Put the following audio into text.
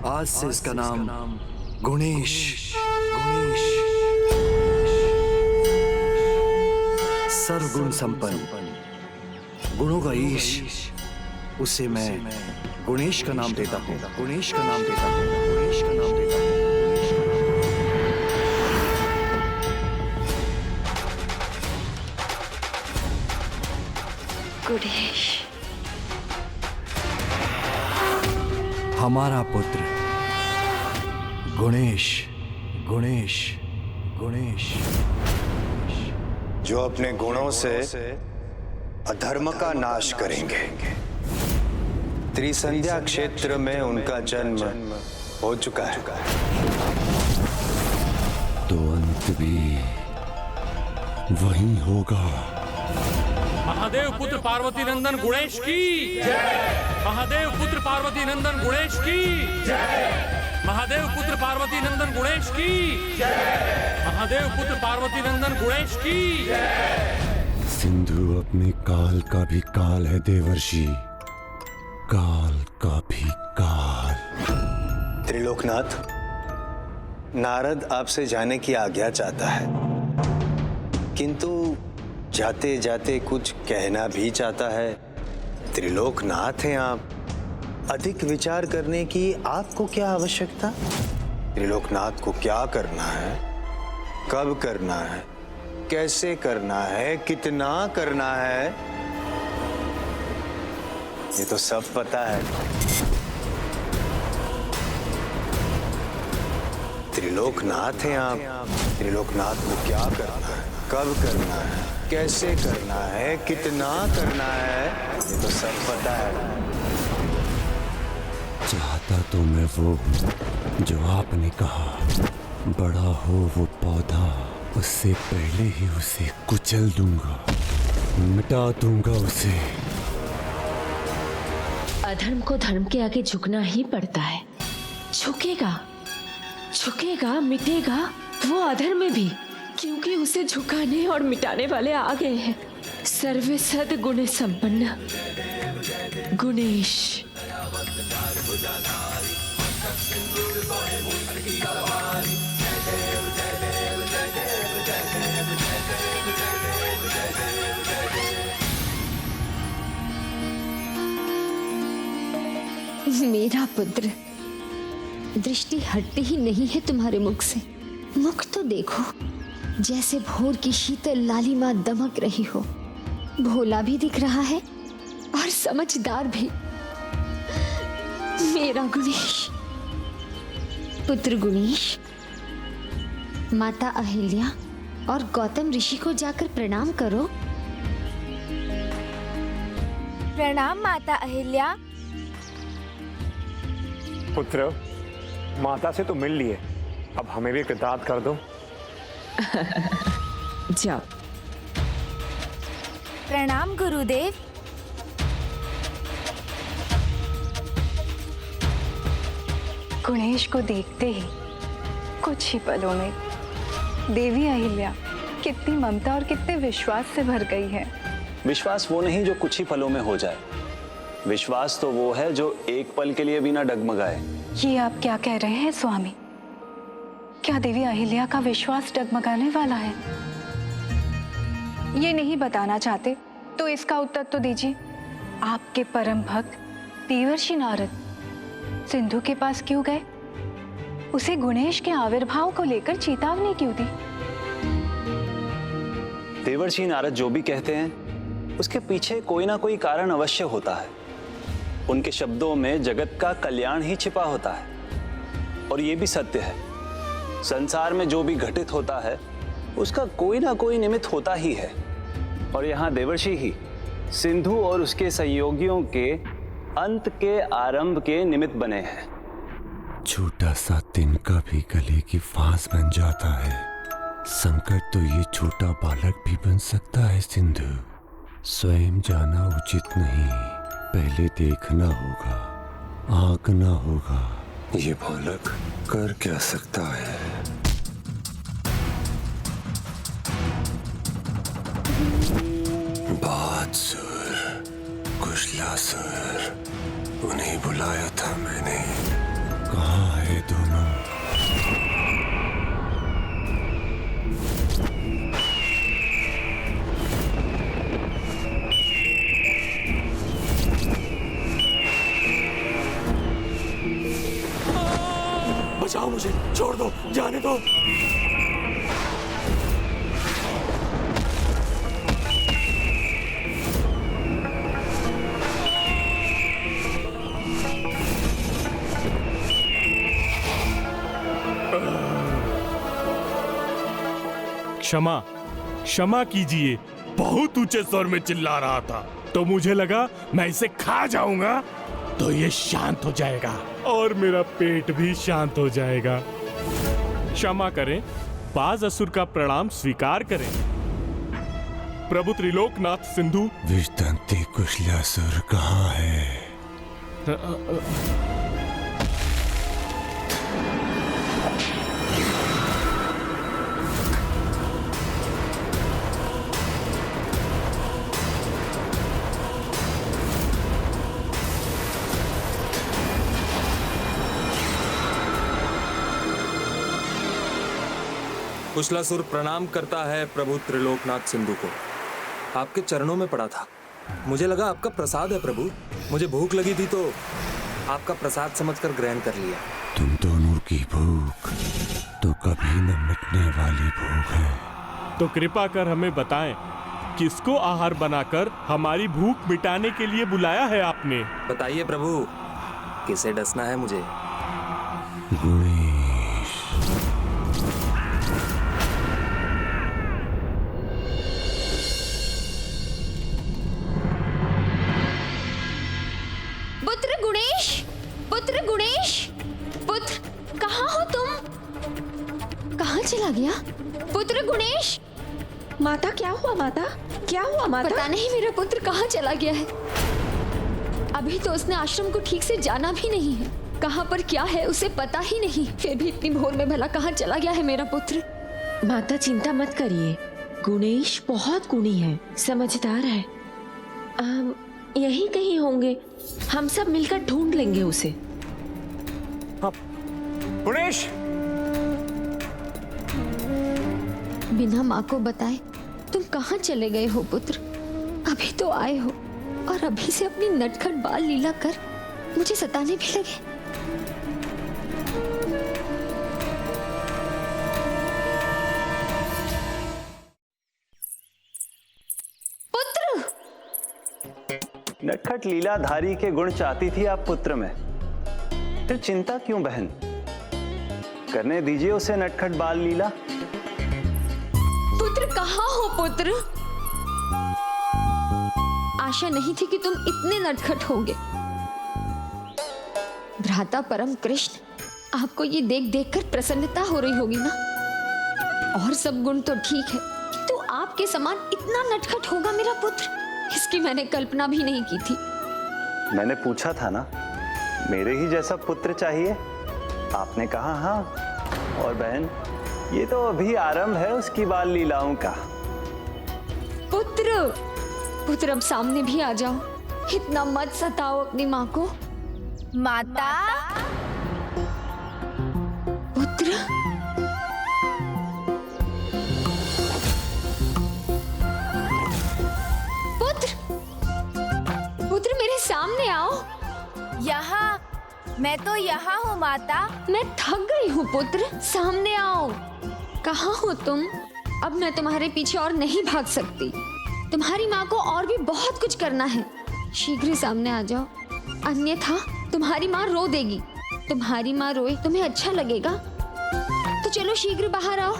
आज से इसका नाम गुणेश। गुणेश सर्वगुण संपन्न, गुणों का ईश, उसे मैं गुणेश का नाम देता हूँ। गुणेश का नाम देता हूँ। गुणेश का नाम देता हूँ। गुणेश हमारा पुत्र गुणेश। गुणेश गुणेश जो अपने गुणों से अधर्म का नाश करेंगे। त्रिसंध्या क्षेत्र में उनका जन्म हो चुका है। तो अंत भी वही होगा। महादेव पुत्र पार्वती नंदन गुणेश की जय। महादेव पुत्र पार्वती नंदन गुणेश की जय। महादेव पुत्र पार्वती नंदन गुणेश की जय। महादेव पुत्र पार्वती नंदन गुणेश की जय। सिंधु अपने काल का भी काल है देवर्षि, काल का भी काल। त्रिलोकनाथ, नारद आपसे जाने की आज्ञा चाहता है, किंतु जाते जाते कुछ कहना भी चाहता है। त्रिलोकनाथ हैं आप, अधिक विचार करने की आपको क्या आवश्यकता? त्रिलोकनाथ को क्या करना है, कब करना है, कैसे करना है, कितना करना है, ये तो सब पता है। त्रिलोकनाथ हैं आप, त्रिलोकनाथ को क्या करना है, कब करना है, कैसे करना है, कितना करना है, ये तो सब पता है। चाहता तो मैं वो हूँ जो आपने कहा, बड़ा हो वो पौधा, उससे पहले ही उसे कुचल दूंगा, मिटा दूंगा उसे। अधर्म को धर्म के आगे झुकना ही पड़ता है। झुकेगा, झुकेगा, मिटेगा वो अधर्म में भी, क्योंकि उसे झुकाने और मिटाने वाले आ गए हैं। सर्व सद गुण संपन्न गुणेश। मेरा पुत्र, दृष्टि हटती ही नहीं है तुम्हारे मुख से। मुख तो देखो, जैसे भोर की शीतल लालिमा दमक रही हो। भोला भी दिख रहा है और समझदार भी। मेरा गुणेश, पुत्र गुणेश, माता अहिल्या और गौतम ऋषि को जाकर प्रणाम करो। प्रणाम माता अहिल्या। पुत्र, माता से तो मिल लिए, अब हमें भी कृतार्थ कर दो। जाओ। प्रणाम गुरुदेव। गुणेश को देखते ही कुछ ही पलों में देवी अहिल्या कितनी ममता और कितने विश्वास से भर गई है। विश्वास वो नहीं जो कुछ ही पलों में हो जाए, विश्वास तो वो है जो एक पल के लिए भी ना डगमगाए। ये आप क्या कह रहे हैं स्वामी? क्या देवी अहिल्या का विश्वास डगमगाने वाला है? ये नहीं बताना चाहते तो इसका उत्तर तो दीजिए। आपके परम भक्त देवर्षि नारद सिंधु के पास क्यों गए? उसे गुणेश के आविर्भाव को लेकर चेतावनी क्यों दी? देवर्षि नारद जो भी कहते हैं उसके पीछे कोई ना कोई कारण अवश्य होता है। उनके शब्दों में जगत का कल्याण ही छिपा होता है। और ये भी सत्य है, संसार में जो भी घटित होता है उसका कोई ना कोई निमित्त होता ही है। और यहाँ देवर्षि ही सिंधु और उसके सहयोगियों के अंत के आरंभ के निमित्त बने हैं। छोटा सा तिनका भी गले की फांस बन जाता है। संकट तो ये छोटा बालक भी बन सकता है सिंधु। स्वयं जाना उचित नहीं, पहले देखना होगा, आंकना होगा। ये बालक कर क्या सकता है? बादसुर, कुशलासुर, उन्हें बुलाया था मैंने। कहाँ है दोनों? बचाओ मुझे, छोड़ दो, जाने दो। क्षमा क्षमा कीजिए, बहुत ऊंचे स्वर में चिल्ला रहा था तो मुझे लगा मैं इसे खा जाऊंगा तो ये शांत हो जाएगा और मेरा पेट भी शांत हो जाएगा। क्षमा करें, बाज असुर का प्रणाम स्वीकार करें। प्रभु त्रिलोकनाथ सिंधु। विष्टंती कुशलासुर कहाँ है? कुशलासुर प्रणाम करता है प्रभु त्रिलोकनाथ सिंधु को। आपके चरणों में पड़ा था, मुझे लगा आपका प्रसाद है प्रभु। मुझे भूख लगी थी तो आपका प्रसाद समझकर ग्रहण कर लिया। तुम दोनों की भूख तो कभी न मिटने वाली भूख है। तो कृपा कर हमें बताएं, किसको आहार बनाकर हमारी भूख मिटाने के लिए बुलाया है आपने? बताइए प्रभु, किसे डसना है मुझे? पुत्र गुणेश, पुत्र गुणेश, पुत्र कहाँ हो तुम? कहाँ चला गया पुत्र गुणेश? माता क्या हुआ माता? क्या हुआ माता? पता नहीं मेरा पुत्र कहाँ चला गया है। अभी तो उसने आश्रम को ठीक से जाना भी नहीं है। कहाँ पर क्या है उसे पता ही नहीं। फिर भी इतनी भोर में भला कहाँ चला गया है मेरा पुत्र? माता चिंता मत करिए, गुणेश बहुत गुणी है, समझदार है। यहीं कहीं होंगे, हम सब मिलकर ढूंढ लेंगे उसे। गुणेश! बिना माँ को बताए तुम कहाँ चले गए हो पुत्र? अभी तो आए हो और अभी से अपनी नटखट बाल लीला कर मुझे सताने भी लगे। पुत्र! नटखट लीलाधारी के गुण चाहती थी आप पुत्र में, फिर चिंता क्यों बहन? करने दीजिए उसे नटखट बाल लीला। पुत्र कहाँ हो पुत्र? आशा नहीं थी कि तुम इतने नटखट होंगे। भ्राता परम कृष्ण, आपको ये देख देख कर प्रसन्नता हो रही होगी ना? और सब गुण तो ठीक है, किंतु आपके समान इतना नटखट होगा मेरा पुत्र, इसकी मैंने कल्पना भी नहीं की थी। मैंने पूछा था ना, मेरे ही जैसा पुत्र चाहिए? आपने कहा हाँ। और बहन, ये तो अभी आरंभ है उसकी बाल लीलाओं का। पुत्र, पुत्र अब सामने भी आ जाओ, इतना मत सताओ अपनी माँ को। माता! पुत्र, पुत्र, पुत्र मेरे सामने आओ। यहाँ, मैं तो यहाँ हूँ माता। मैं थक गई हूँ पुत्र, सामने आओ। कहाँ हो तुम? अब मैं तुम्हारे पीछे और नहीं भाग सकती। तुम्हारी माँ को और भी बहुत कुछ करना है, शीघ्र ही सामने आ जाओ, अन्यथा तुम्हारी माँ रो देगी। तुम्हारी माँ रोए तुम्हें अच्छा लगेगा? तो चलो शीघ्र बाहर आओ।